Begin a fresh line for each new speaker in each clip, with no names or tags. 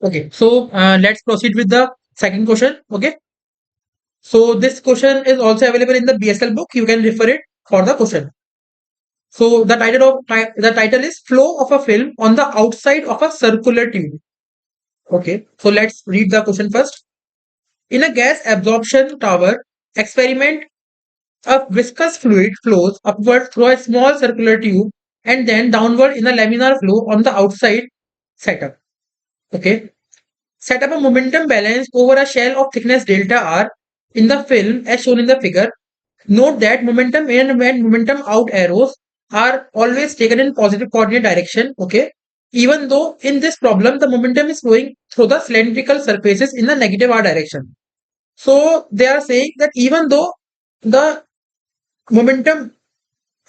Okay, so let's proceed with the second question. Okay, so this question is also available in the BSL book. You can refer it for the question. So the title is "Flow of a film on the outside of a circular tube." Okay, so let's read the question first. In a gas absorption tower experiment, a viscous fluid flows upward through a small circular tube and then downward in a laminar flow on the outside setup. Okay, set up a momentum balance over a shell of thickness delta r in the film as shown in the figure. Note that momentum in and momentum out arrows are always taken in positive coordinate direction. Okay, even though in this problem the momentum is flowing through the cylindrical surfaces in the negative r direction. So they are saying that even though the momentum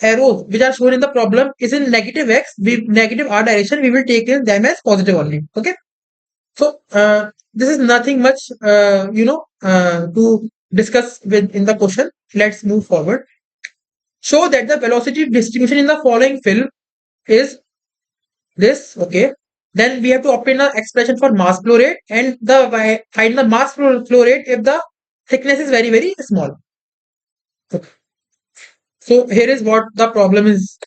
arrows which are shown in the problem is in negative x, negative r direction, we will take them as positive only. Okay. So this is nothing much, to discuss with in the question. Let's move forward. Show that the velocity distribution in the following film is this. Okay. Then we have to obtain an expression for mass flow rate and find the mass flow rate if the thickness is very small. Okay. So here is what the problem is,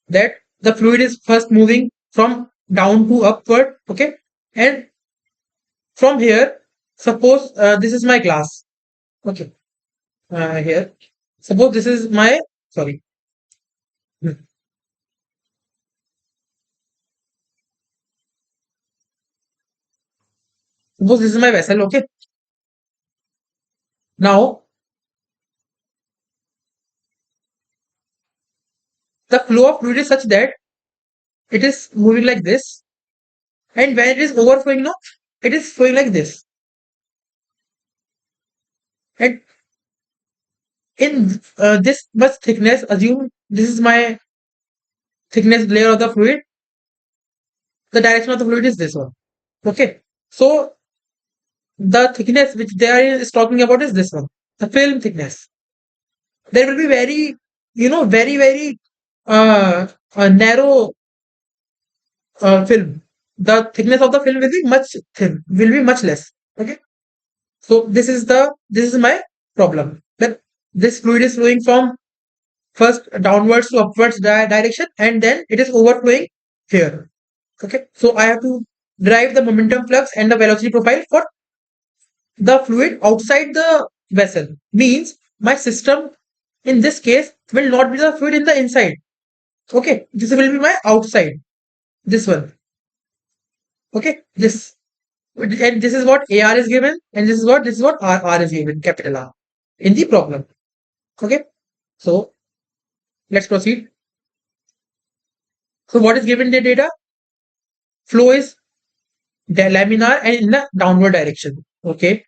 that the fluid is first moving from down to upward. Okay. And from here, suppose this is my glass. Okay. Here, suppose this is my, sorry. Hmm. Suppose this is my vessel. Okay. Now the flow of fluid is such that it is moving like this, and when it is overflowing, no, it is flowing like this. And in this much thickness, assume this is my thickness layer of the fluid. The direction of the fluid is this one. Okay. So the thickness which they are is talking about is this one, the film thickness. There will be very narrow film. The thickness of the film will be much thin, will be much less. Okay. So this is my problem. That this fluid is flowing from first downwards to upwards direction, and then it is overflowing here. Okay. So I have to derive the momentum flux and the velocity profile for the fluid outside the vessel. Means my system in this case will not be the fluid in the inside. Okay. This will be my outside. This one. Okay. And this is what AR is given, and this is what R is given, capital R, in the problem. Okay. So let's proceed. So what is given the data? Flow is laminar and in the downward direction. Okay.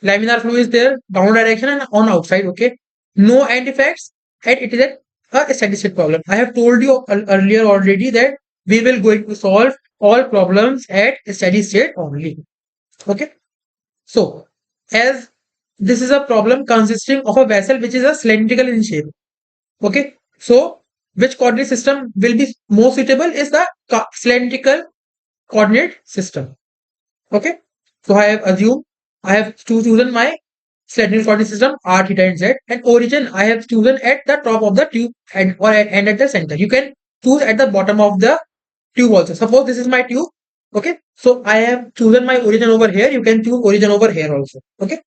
Laminar flow is there, downward direction and on outside. Okay. No end effects, and it is a steady state problem. I have told you earlier already that we will going to solve all problems at steady state only. Okay. So as this is a problem consisting of a vessel which is a cylindrical in shape. Okay. So which coordinate system will be more suitable is the cylindrical coordinate system. Okay. So I have chosen my cylindrical coordinate system r, theta, and z, and origin I have chosen at the top of the tube and at the center. You can choose at the bottom of the tube also. Suppose this is my tube. Okay. So I have chosen my origin over here. You can choose origin over here also. Okay.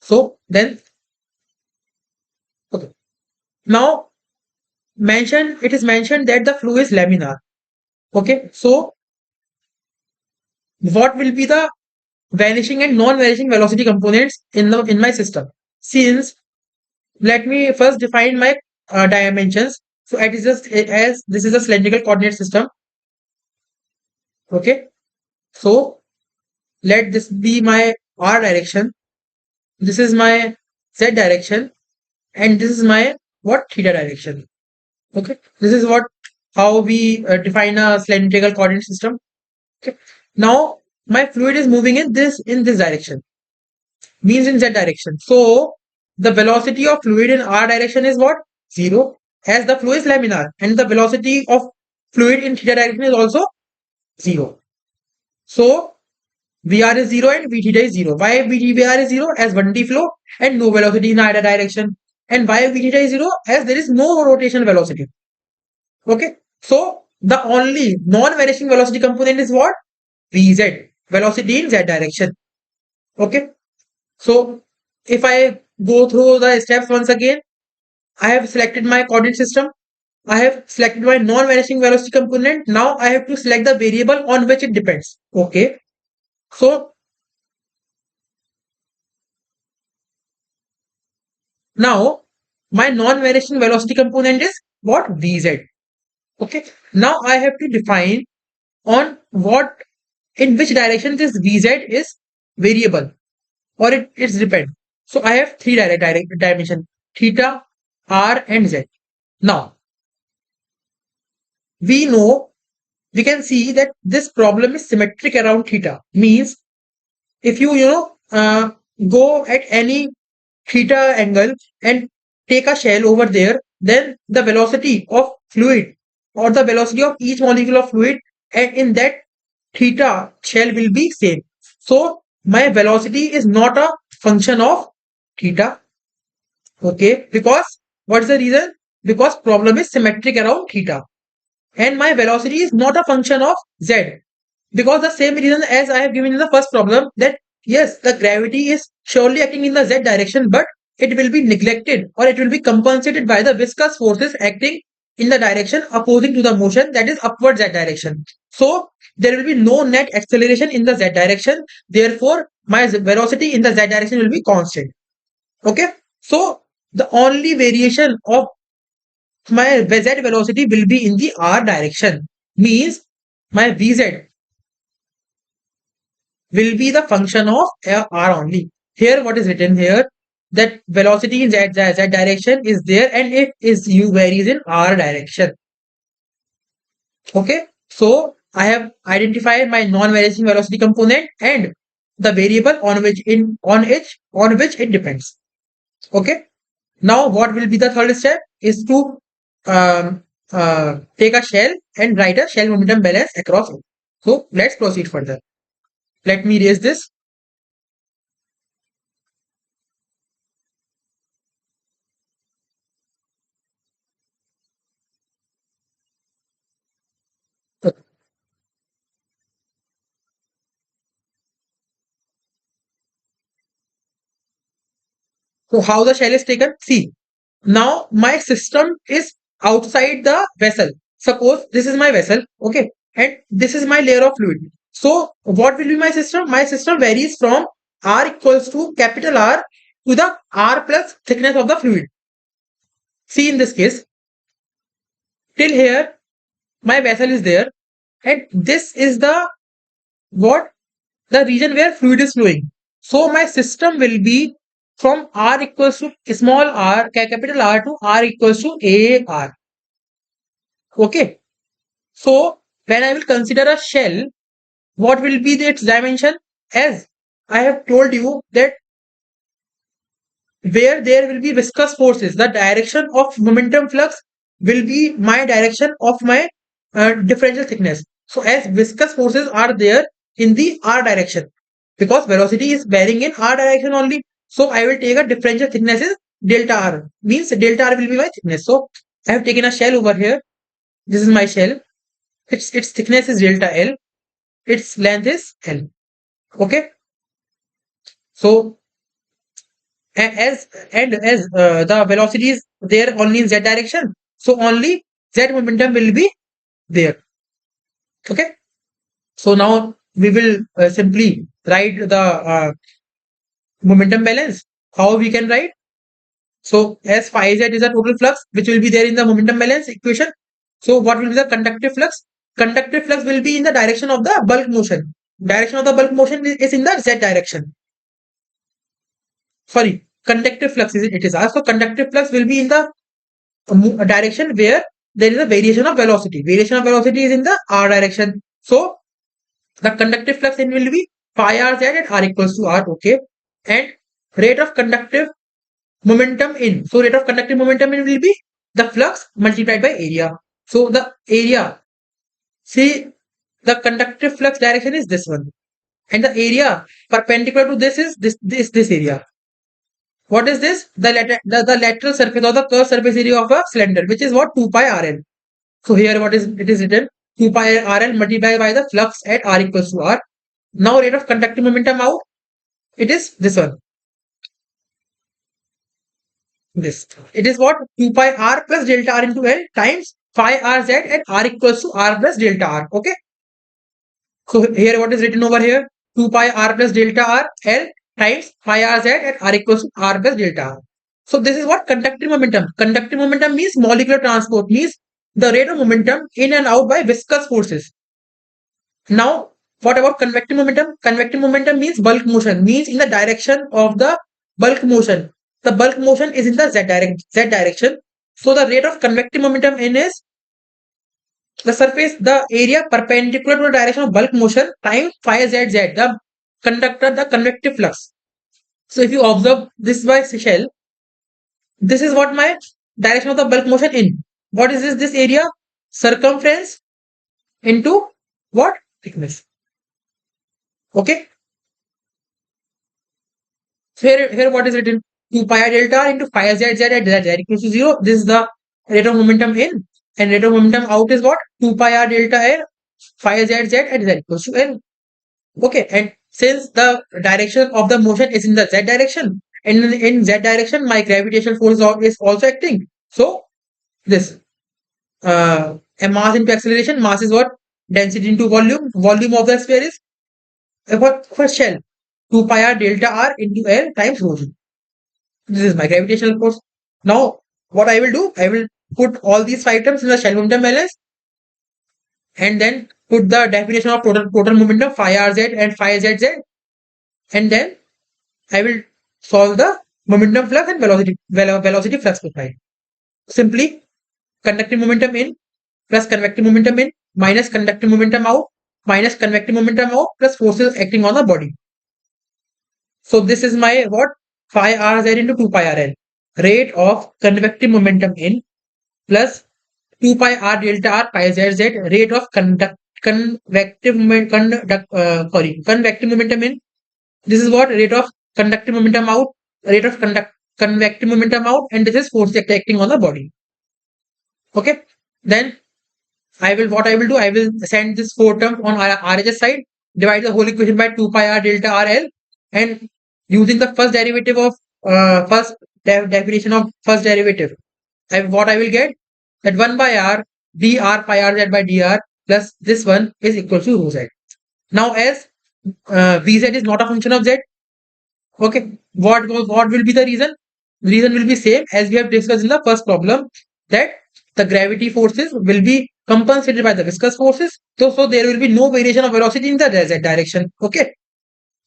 So then, okay. Now it is mentioned that the flow is laminar. Okay. So what will be the vanishing and non-vanishing velocity components in my system? Since let me first define my dimensions. So it is just as this is a cylindrical coordinate system. Okay. So let this be my r direction. This is my z direction, and this is my what, theta direction. Okay. This is what how we define a cylindrical coordinate system. Okay. Now my fluid is moving in this direction, means in z direction. So the velocity of fluid in r direction is what? 0, as the flow is laminar, and the velocity of fluid in theta direction is also 0. So VR is 0 and V theta is 0. Why VR is 0? As 1D flow and no velocity in either direction. And why V theta is 0? As there is no rotation velocity. Okay. So the only non-vanishing velocity component is what? Vz. Velocity in z direction. Okay. So if I go through the steps once again, I have selected my coordinate system. I have selected my non-vanishing velocity component. Now I have to select the variable on which it depends. Okay. So now my non-vanishing velocity component is what? Vz. Okay. Now I have to define on what, in which direction this Vz is variable, or it's depend. So I have three direct dimension: theta, r, and z. Now we know, we can see that this problem is symmetric around theta. Means if you go at any theta angle and take a shell over there, then the velocity of fluid, or the velocity of each molecule of fluid and in that theta shell will be same. So my velocity is not a function of theta. Okay, because what's the reason? Because problem is symmetric around theta, and my velocity is not a function of z, because the same reason as I have given in the first problem, that yes, the gravity is surely acting in the z direction, but it will be neglected or it will be compensated by the viscous forces acting in the direction opposing to the motion, that is upward z direction. So there will be no net acceleration in the z direction, therefore my velocity in the z direction will be constant. Okay, so the only variation of my z velocity will be in the r direction, means my vz will be the function of r only. Here what is written here, that velocity in z direction is there and it is u varies in r direction. Okay, so I have identified my non-vanishing velocity component and the variable on which it depends. Okay, now what will be the third step is to take a shell and write a shell momentum balance across it. So let's proceed further. Let me erase this. So how the shell is taken? See, now my system is outside the vessel. Suppose this is my vessel, okay, and this is my layer of fluid. So what will be my system? My system varies from R equals to capital R to the R plus thickness of the fluid. See, in this case, till here my vessel is there, and this is the what? The region where fluid is flowing. So my system will be from R equals to small r, capital R, to R equals to a r. Okay. So when I will consider a shell, what will be its dimension? As I have told you that where there will be viscous forces, the direction of momentum flux will be my direction of my differential thickness. So as viscous forces are there in the r direction, because velocity is bearing in r direction only, so I will take a differential thickness is delta r, means delta r will be my thickness. So I have taken a shell over here. This is my shell. Its thickness is delta l. Its length is l. Okay. So as the velocity is there only in z direction, so only z momentum will be there. Okay. So now we will simply write the momentum balance. How we can write? So as phi z is the total flux which will be there in the momentum balance equation. So what will be the conductive flux? Conductive flux will be in the direction of the bulk motion. Direction of the bulk motion is in the z direction. Sorry, conductive flux is it is asked. So conductive flux will be in the direction where there is a variation of velocity. Variation of velocity is in the r direction. So the conductive flux in will be phi r z at r equals to r. Okay, and rate of conductive momentum in. So rate of conductive momentum in will be the flux multiplied by area. So the area, see, the conductive flux direction is this one, and the area perpendicular to this is this area. What is this? The lateral surface or the curved surface area of a cylinder, which is what 2 pi RL. So here what is it is written 2 pi RL multiplied by the flux at R equals to R. Now rate of conductive momentum out, it is this one. This. It is what 2 pi R plus delta R into L times phi RZ at R equals to R plus delta R. Okay. So here what is written over here? 2 pi R plus delta R L times phi RZ at R equals to R plus delta R. So this is what conductive momentum. Conductive momentum means molecular transport, means the rate of momentum in and out by viscous forces. Now, what about convective momentum? Convective momentum means bulk motion, means in the direction of the bulk motion. The bulk motion is in the z direction. So the rate of convective momentum in is the surface, the area perpendicular to the direction of bulk motion times phi z z, the conductor, the convective flux. So if you observe this by shell, this is what my direction of the bulk motion in. What is this? This area circumference into what? Thickness. Okay. So here what is written? 2 pi delta into phi z z at z equals to 0. This is the rate of momentum in, and rate of momentum out is what? 2 pi r delta L phi z z at z equals to L. Okay, and since the direction of the motion is in the z direction, and in z direction my gravitational force is also acting. So this a mass into acceleration, mass is what? Density into volume. Volume of the sphere is what for shell? 2 pi r delta R into L times rho g. This is my gravitational force. Now, what I will do, I will put all these five terms in the shell momentum balance, and then put the definition of total momentum phi rz and phi zz, and then I will solve the momentum flux and velocity flux profile. Simply conductive momentum in plus convective momentum in minus conductive momentum out minus convective momentum out plus forces acting on the body. So this is my what? Phi rz into 2 pi rl. Rate of convective momentum in plus 2 pi r delta r pi z z, rate of convective momentum in. This is what? Rate of conductive momentum out, rate of convective momentum out, and this is force acting on the body. Okay. Then what I will do, I will send this 4 terms on RHS side, divide the whole equation by 2 pi r delta RL, and using the first derivative of definition of first derivative, what I will get, that 1 by r dr pi rz by dr plus this one is equal to rho z. Now as vz is not a function of z, okay, what will be the reason? The reason will be same as we have discussed in the first problem, that the gravity forces will be compensated by the viscous forces. So there will be no variation of velocity in the z direction. Okay.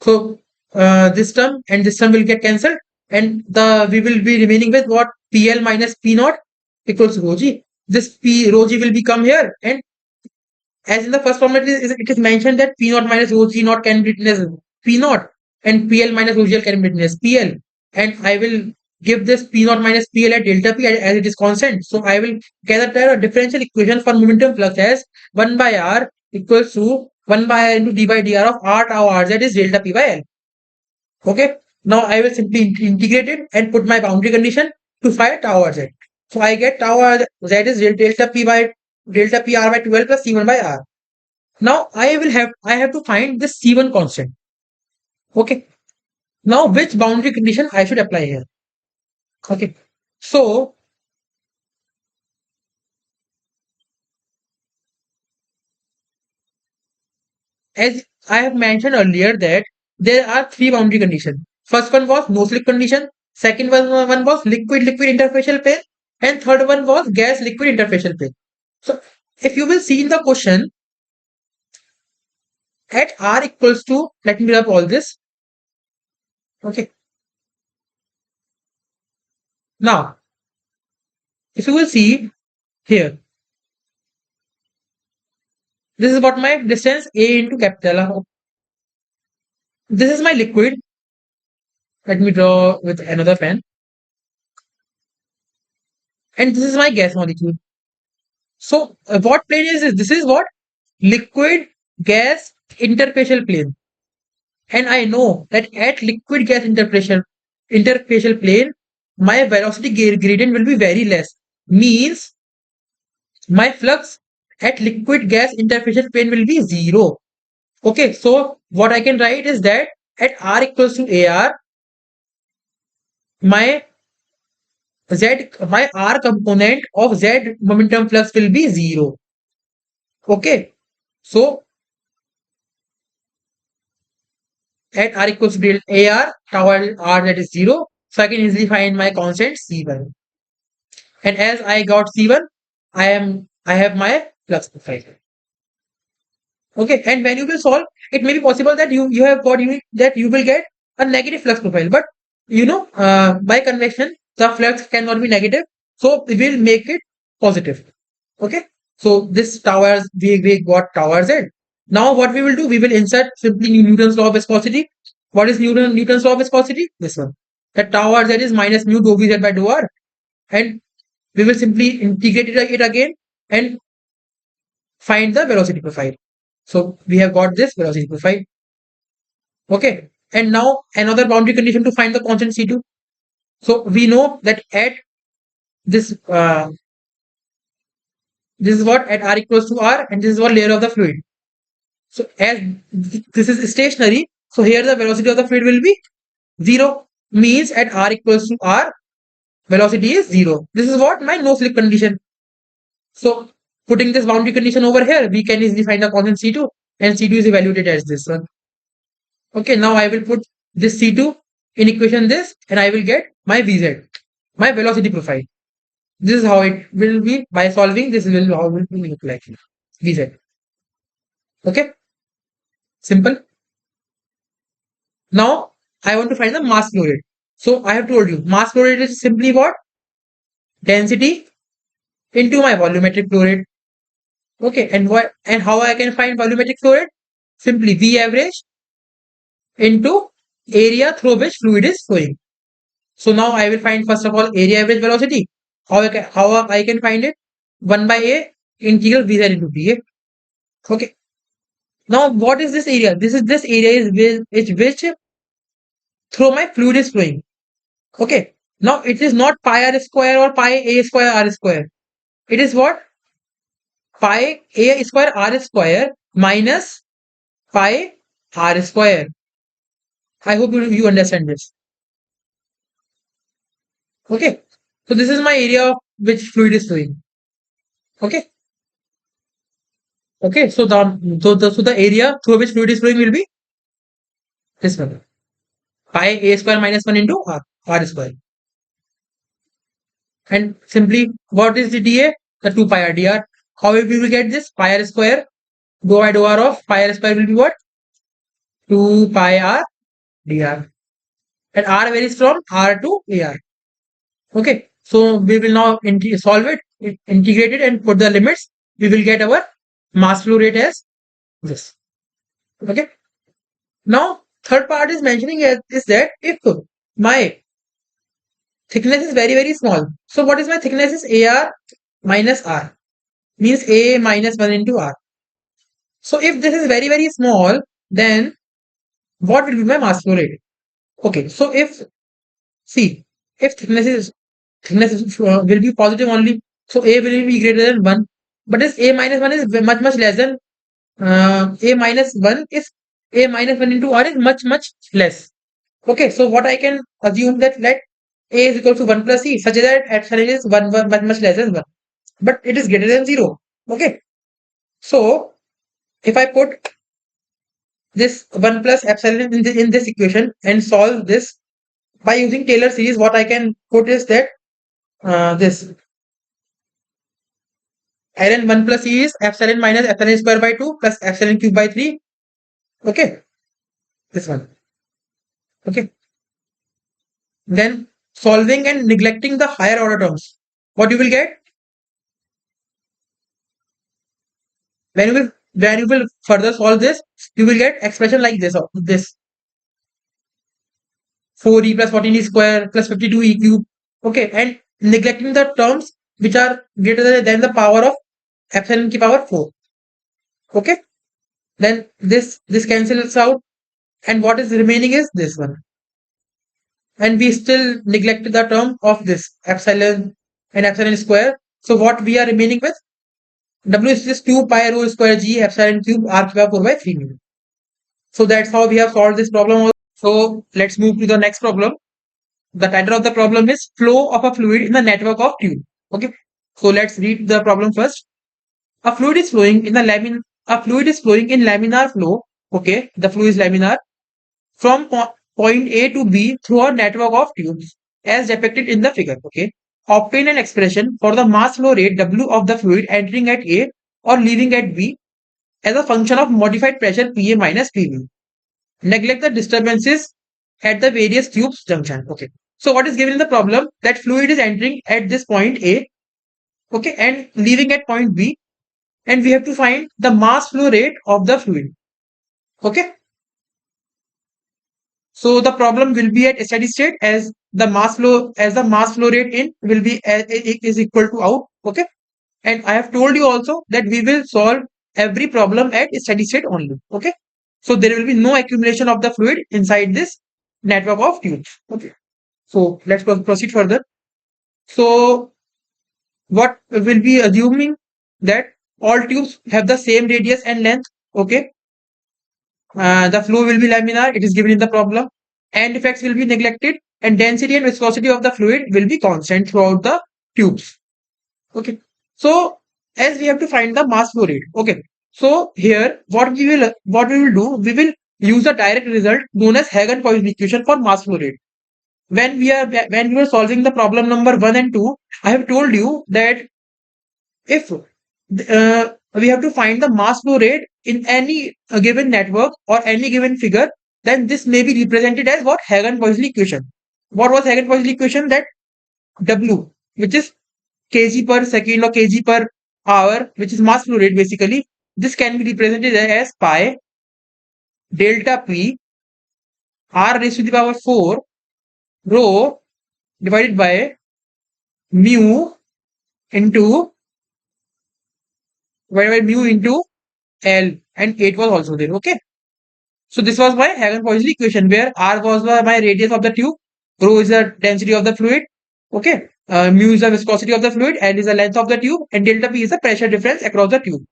So this term and this term will get cancelled, and we will be remaining with what? PL minus P naught equals rho g. This P rho g will become here, and as in the first problem it is mentioned that P naught minus rho g naught can be written as P naught, and PL minus rho g can be written as PL, and I will give this P naught minus PL at delta P as it is constant. So I will gather a differential equation for momentum flux as 1 by r equals to 1 by r into d by dr of r tau rz is delta P by L. Okay. Now I will simply integrate it and put my boundary condition to find tau rz. So I get tau rz is delta P by delta P r by 12 plus C1 by r. Now I have to find this C1 constant. Okay. Now which boundary condition I should apply here? Okay. So as I have mentioned earlier that there are three boundary conditions. First one was no slip condition. Second one was liquid-liquid interfacial pair. And third one was gas-liquid interfacial pair. So if you will see in the question, at R equals to, let me rub all this. Okay. Now, if you will see here, this is what my distance A into capital R. This is my liquid. Let me draw with another pen. And this is my gas molecule. So what plane is this? This is what? Liquid gas interfacial plane. And I know that at liquid gas interfacial plane, my velocity gradient will be very less. Means my flux at liquid gas interfacial plane will be zero. Okay, so what I can write is that at R equals to AR, my my R component of Z momentum flux will be zero. Okay, so at R equals to AR, tau R that is zero. So I can easily find my constant C1. And as I got C1, I have my flux profile. Okay, and when you will solve, it may be possible that you have got that you will get a negative flux profile. But by convection, the flux cannot be negative, so we will make it positive. Okay, so this towers we got towers Z. Now what we will do? We will insert simply Newton's law of viscosity. What is Newton's law of viscosity? This one. That tau Z is minus mu dou V Z by dou R, and we will simply integrate it again and find the velocity profile. So we have got this velocity profile. Okay. And now another boundary condition to find the constant C2. So we know that at this this is what at R equals to R, and this is what layer of the fluid. So as this is stationary, so here the velocity of the fluid will be 0. Means at R equals to R, velocity is 0. This is what my no slip condition. So putting this boundary condition over here, we can easily find the constant C2, and C2 is evaluated as this one. Okay, now I will put this C2 in equation this, and I will get my VZ, my velocity profile. This is how it will be by solving. This will how it will look like VZ. Okay, simple. Now I want to find the mass flow rate. So I have told you mass flow rate is simply what? Density into my volumetric flow rate. Okay, and how I can find volumetric flow rate? Simply V average into area through which fluid is flowing. So now I will find first of all area average velocity. How I can find it? 1 by A integral V Z into dA. Okay. Now what is this area? This area is which through my fluid is flowing. Okay. Now it is not pi r square or pi a square r square. It is what? Pi a square r square minus pi r square. I hope you understand this. Okay. So this is my area of which fluid is flowing. Okay. Okay. So the area through which fluid is flowing will be this one. Pi a square minus 1 into r square. And simply what is the dA? The 2 pi r dr. How we will get this? Pi r square dou by dou r of pi r square will be what? 2 pi r dr. And r varies from r to ar. Okay. So we will now solve it, integrate it, and put the limits. We will get our mass flow rate as this. Okay. Now third part is mentioning is that if my thickness is very small. So what is my thickness is AR minus R. Means A minus 1 into R. So if this is very small, then what will be my mass flow rate? Okay, so if thickness will be positive only, so A will be greater than 1. But this A minus 1 is much less than A minus 1 is A minus 1 into R is much less. Okay, so what I can assume that let A is equal to 1 plus E such that epsilon is 1 much less than 1. But it is greater than 0. Okay, so if I put this 1 plus epsilon in this equation and solve this by using Taylor series, what I can put is that this ln 1 plus E is epsilon minus epsilon square by 2 plus epsilon cube by 3. Okay, this one. Okay, then solving and neglecting the higher order terms, what you will get? When you will further solve this, you will get expression like this 4e plus 14e square plus 52e cube. Okay, and neglecting the terms which are greater than the power of epsilon ki power 4. Okay, Then this cancels out, and what is remaining is this one. And we still neglected the term of this epsilon and epsilon square. So what we are remaining with? W is just 2 pi rho square g epsilon cube r cube 4 by 3 mu. So that's how we have solved this problem. So let's move to the next problem. The title of the problem is flow of a fluid in the network of tube. Okay. So let's read the problem first. A fluid is flowing in the a fluid is flowing in laminar flow. Okay. The flow is laminar from point A to B through a network of tubes as depicted in the figure. Okay. Obtain an expression for the mass flow rate W of the fluid entering at A or leaving at B as a function of modified pressure PA minus PB. Neglect the disturbances at the various tubes junction. Okay. So what is given in the problem? That fluid is entering at this point A, okay, and leaving at point B, and we have to find the mass flow rate of the fluid. Okay. So the problem will be at steady state as the mass flow rate in will be is equal to out. Okay. And I have told you also that we will solve every problem at steady state only. Okay. So there will be no accumulation of the fluid inside this network of tubes. Okay. So let's proceed further. So what will be assuming that all tubes have the same radius and length. Okay. The flow will be laminar. It is given in the problem. And effects will be neglected. And density and viscosity of the fluid will be constant throughout the tubes. Okay. So as we have to find the mass flow rate. Okay. So here what we will do, we will use a direct result known as Hagen-Poisson equation for mass flow rate. When we were solving the problem number 1 and 2, I have told you that if we have to find the mass flow rate in any given network or any given figure, then this may be represented as what? Hagen-Poisson equation. What was Hagen-Poisson equation? That W, which is kg per second or kg per hour, which is mass flow rate basically. This can be represented as pi delta P r raised to the power 4 rho divided by mu into L, and 8 was also there. Okay. So this was my Hagen-Poisson equation where R was my radius of the tube, rho is the density of the fluid, okay, mu is the viscosity of the fluid, L is the length of the tube, and delta P is the pressure difference across the tube,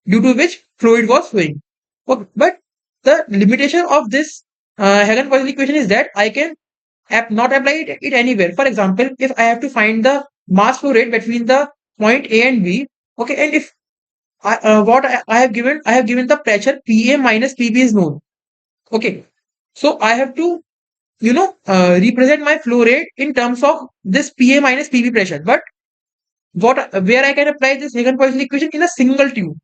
due to which fluid was flowing. Okay. But the limitation of this Hagen-Poisson equation is that I can not apply it anywhere. For example, if I have to find the mass flow rate between the point A and B, okay, and if I have given the pressure PA minus PB is known. Okay. So I have to, represent my flow rate in terms of this PA minus PB pressure. But where I can apply this Hagen-Poisson equation in a single tube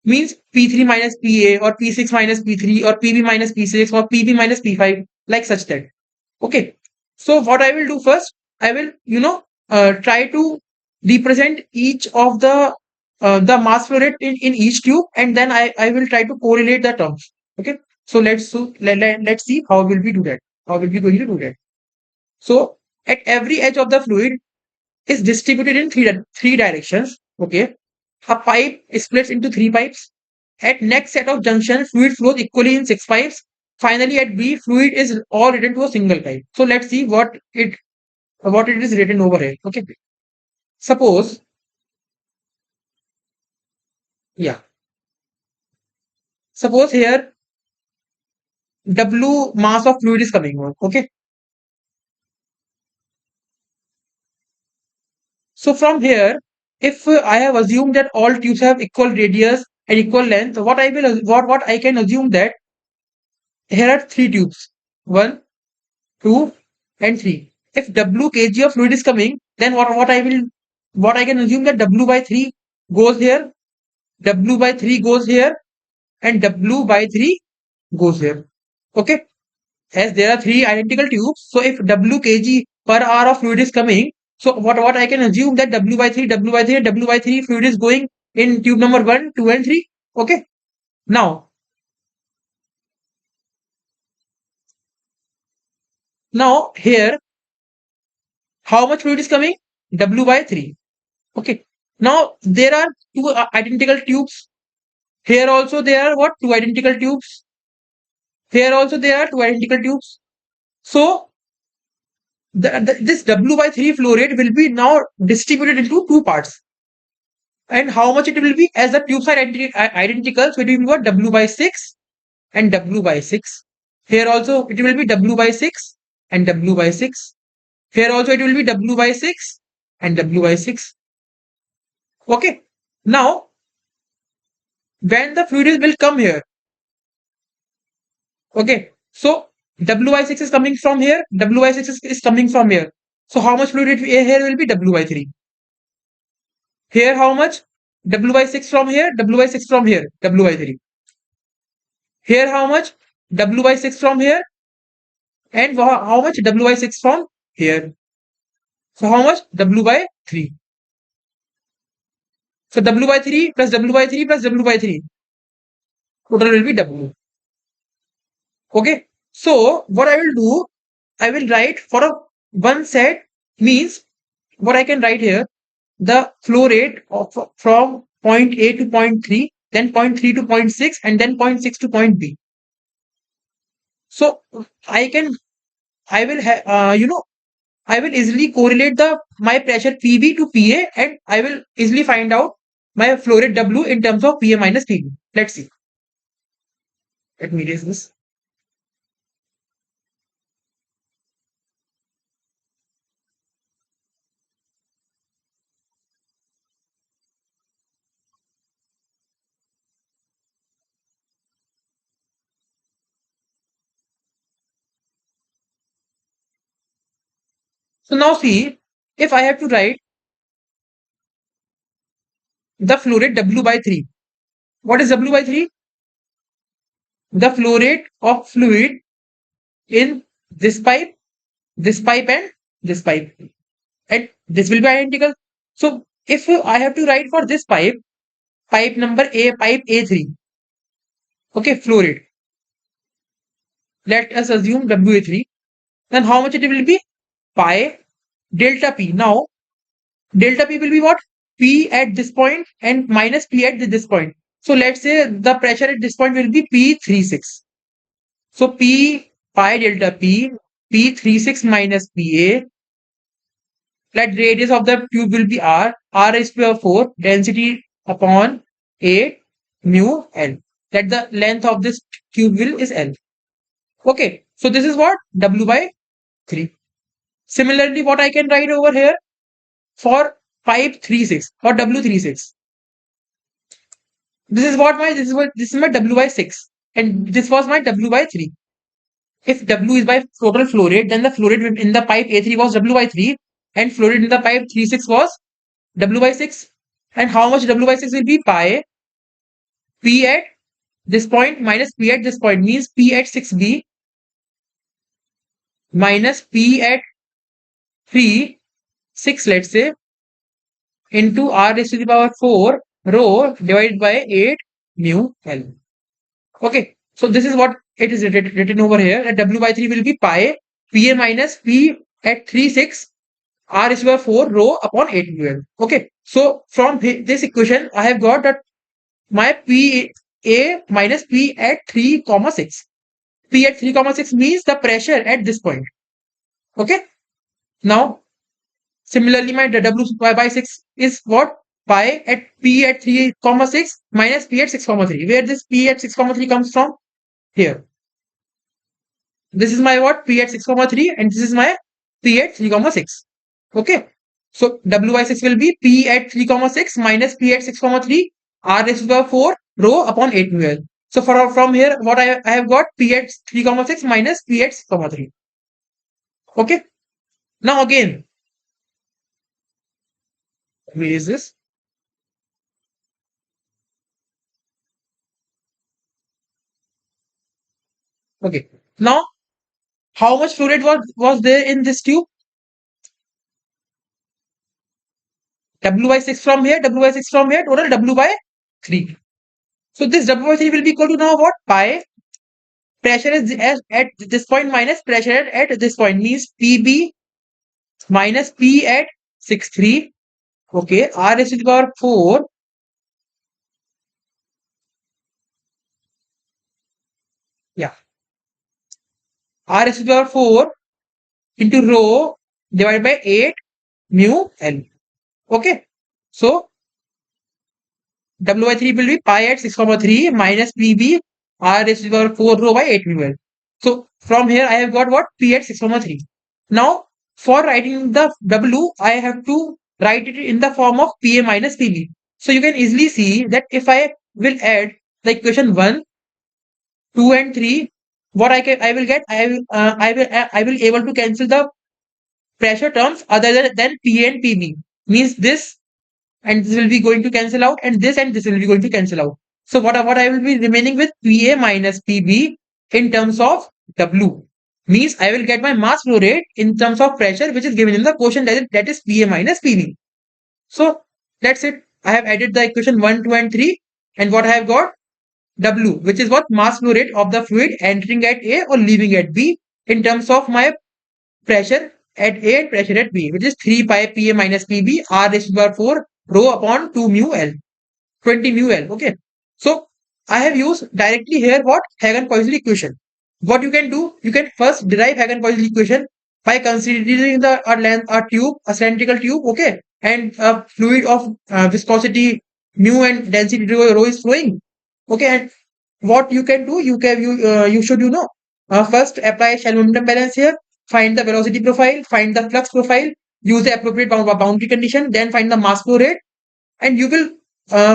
means P3 minus PA or P6 minus P3 or PB minus P6 or PB minus P5, like such that. Okay. So what I will do first, I will, try to represent each of the mass flow rate in each tube, and then I will try to correlate the terms. Okay. So let's see how will we do that. How will we going to do that? So at every edge of the fluid is distributed in three directions. Okay. A pipe splits into 3 pipes. At next set of junctions, fluid flows equally in 6 pipes. Finally, at B, fluid is all written to a single pipe. So let's see what it is written over here. Okay. Suppose, yeah. Suppose here W mass of fluid is coming on. Okay. So from here, if I have assumed that all tubes have equal radius and equal length, what I can assume that here are 3 tubes. 1, 2, and 3. If W kg of fluid is coming, then what I can assume that W by 3 goes here, W by 3 goes here, and W by 3 goes here. Okay. As there are 3 identical tubes, so if W kg per hour of fluid is coming, so what I can assume that W by 3, W by 3, and W by 3 fluid is going in tube number 1, 2, and 3. Okay. Now here, how much fluid is coming? W by 3. Okay. Now there are 2 identical tubes Here also there are what? Two identical tubes. Here also there are two identical tubes. So this W by 3 flow rate will be now distributed into two parts. And how much it will be? As the tubes are identical, so it will be what? W by 6 and W by 6. Here also it will be W by 6 and W by 6. Here also it will be W by 6 and W by 6. Okay. Now, when the fluid will come here, okay, so W by 6 is coming from here, W by 6 is coming from here. So how much fluid here will be? W by 3. Here how much? W by 6 from here, W by 6 from here, W by 3. Here how much? W by 6 from here, and how much? W by 6 from here. So how much? W by 3. So W by 3 plus W by 3 plus W by 3. Total will be W. Okay. So what I will do, I will write for a one set, means what I can write here, the flow rate of from point A to point 3, then point 3 to point 6, and then point 6 to point B. So I will have, I will easily correlate my pressure PB to PA, and I will easily find out my flow rate W in terms of PA minus PB. Let's see. Let me erase this. So now see, if I have to write the flow rate W by 3. What is W by 3? The flow rate of fluid in this pipe, and this pipe. And this will be identical. So if I have to write for this pipe, pipe number A, pipe A3. Okay, flow rate. Let us assume WA3. Then how much it will be? Pi delta P. Now, delta P will be what? P at this point and minus P at this point. So let's say the pressure at this point will be P36. So P pi delta P, P36 minus PA. Let radius of the tube will be R. R is to 4, density upon 8 mu L. That the length of this tube will is L. Okay, so this is what? W by 3. Similarly, what I can write over here for pipe 36 or W36. This is my W by 6, and this was my W by 3. If W is by total flow rate, then the flow rate in the pipe A3 was W by 3, and flow rate in the pipe 36 was W by 6. And how much W by 6 will be? Pi P at this point minus P at this point, means P at 6B minus P at 3, 6 let's say, into R raised to the power 4 rho divided by 8 mu L. Okay, so this is what it is written over here, that W by 3 will be pi PA minus P at 3, 6 R is equal to 4 rho upon 8 mu L. Okay, so from this equation, I have got that my PA minus P at 3, 6. P at 3, 6 means the pressure at this point. Okay, now similarly, my W by 6 is what? Pi at P at 3, 6 minus P at 6, 3. Where this P at 6, 3 comes from? Here. This is my what? P at 6, 3, and this is my P at 3, 6. Okay. So W by 6 will be P at 3, 6 minus P at 6, 3 R raised to the power 4 rho upon 8 mu L. So from here, what I have got? P at 3, 6 minus P at 6, 3. Okay. Now again, where is this? Okay. Now, how much flow rate was there in this tube? W by 6 from here, W by 6 from here, total W by 3. So this W by 3 will be equal to now what? Pi. Pressure is at this point minus pressure at this point, means PB minus P at 6, 3. Okay. R is to the power 4 r raised to the power 4 into rho divided by 8 mu L. Okay. So W by 3 will be pi at 6 comma 3 minus PB r raised to the power 4 rho by 8 mu L. So from here I have got what? P at 6 comma 3. Now for writing the W, I have to write it in the form of PA minus PB. So you can easily see that if I will add the equation 1, 2 and 3, what I will get, I will able to cancel the pressure terms other than P and PB. Means this and this will be going to cancel out, and this will be going to cancel out. So what I will be remaining with PA minus PB in terms of W. Means I will get my mass flow rate in terms of pressure, which is given in the quotient, that is PA minus PB. So that's it. I have added the equation 1, 2 and 3, and what I have got? W, which is what? Mass flow rate of the fluid entering at A or leaving at B in terms of my pressure at A and pressure at B, which is 3 pi PA minus PB r raised to the power 4 rho upon 2 mu L, 20 mu L. Okay. So I have used directly here what? Hagen-Poiseuille equation. What you can do, you can first derive Hagen-Poiseuille equation by considering the a length, a tube, a cylindrical tube, okay, and a fluid of viscosity mu and density rho is flowing. Okay, and what you can do, you should first apply shell momentum balance here, find the velocity profile, find the flux profile, use the appropriate boundary condition, then find the mass flow rate, and you will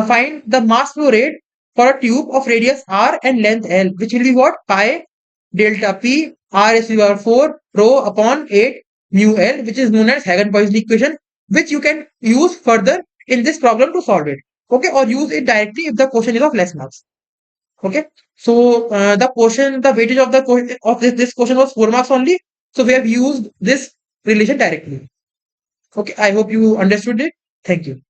find the mass flow rate for a tube of radius r and length L, which will be what? Pi delta P r is equal to 4 rho upon 8 mu L, which is known as Hagen-Poiseuille equation, which you can use further in this problem to solve it. Okay, or use it directly if the question is of less marks. Okay, so the weightage of this question was 4 marks only. So we have used this relation directly. Okay, I hope you understood it. Thank you.